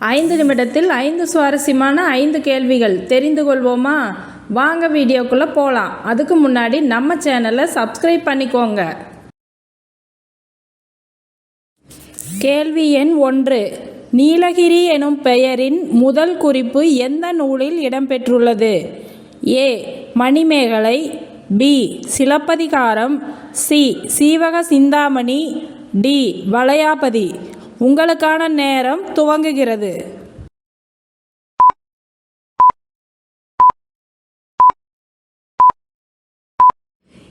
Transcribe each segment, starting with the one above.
5 நிமிடத்தில் 5 சுவாரஸ்யமான 5 கேள்விகள் தெரிந்து கொள்வோமா? வாங்க வீடியோக்குள்ளே போகலாம். அதுக்கு முன்னாடி நம்ம சேனலை சப்ஸ்கிரைப் பண்ணிக்கோங்க. கேள்வி எண் 1. நீலகிரி எனும் பெயரின் முதல் குறிப்பு எந்த நூலில் இடம்பெற்றுள்ளது? A. Manimekalai, B. Silappathikaram, C. Seevaka Chintamani, D. Valayapathi. உங்களுக்கான நேரம் துவங்குகிறது.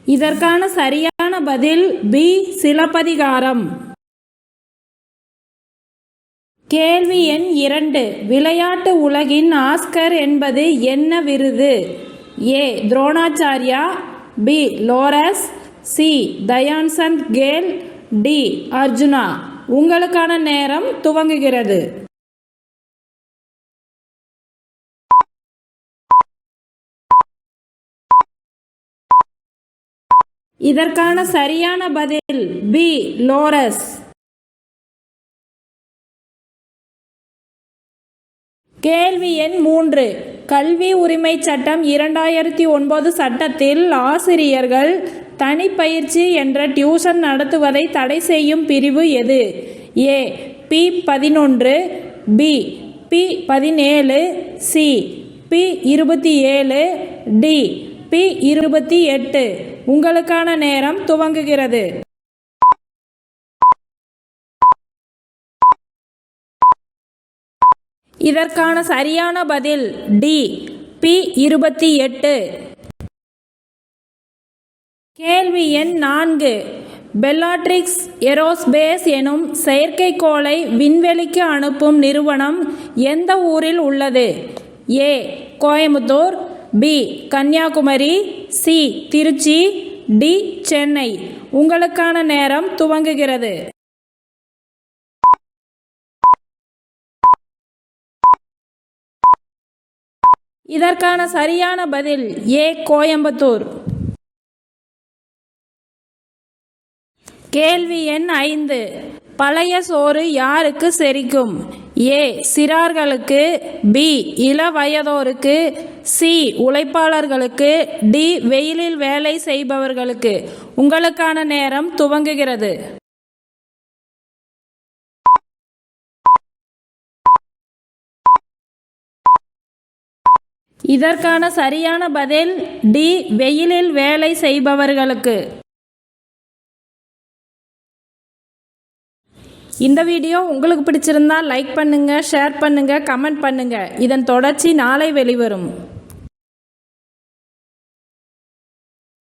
இதற்கான சரியான பதில் பி. சிலப்பதிகாரம். கேள்வி எண் 2. விளையாட்டு உலகின் ஆஸ்கர் என்பது என்ன விருது? A. Dronacharya, B. Laureus, C. Dhyan Chand Khel, D. Arjuna. உங்களுக்கான நேரம் துவங்குகிறது. இதற்கான சரியான பதில் பி. லோரஸ். கேள்வி எண் 3. கல்வி உரிமை சட்டம் 2009 சட்டத்தில் ஆசிரியர்கள் தனிப்பயிற்சி என்ற டியூஷன் நடத்துவதை தடை செய்யும் பிரிவு எது? A. P11, B. P17, C. P27, D. P28. உங்களுக்கான நேரம் துவங்குகிறது. இதற்கான சரியான பதில் டி. P28. கேள்வி எண் 4. பெல்லாட்ரிக்ஸ் ஏரோஸ்பேஸ் எனும் செயற்கைக்கோளை விண்வெளிக்கு அனுப்பும் நிறுவனம் எந்த ஊரில் உள்ளது? A. Coimbatore, B. Kanyakumari, C. Trichy, D. Chennai. உங்களுக்கான நேரம் துவங்குகிறது. இதற்கான சரியான பதில் ஏ. கோயம்புத்தூர். கேள்வி எண் 5. பழைய சோறு யாருக்கு செரிக்கும்? ஏ. சிறார்களுக்கு, பி. இளவயதோருக்கு, சி. உழைப்பாளர்களுக்கு, டி. வெயிலில் வேலை செய்பவர்களுக்கு. உங்களுக்கான நேரம் துவங்குகிறது. இதற்கான சரியான பதில் டி. வெயிலில் வேலை செய்பவர்களுக்கு. இந்த வீடியோ உங்களுக்கு பிடிச்சிருந்தா லைக் பண்ணுங்க, ஷேர் பண்ணுங்க, கமெண்ட் பண்ணுங்க. இதன் தொடர்ச்சி நாளை வெளிவரும்.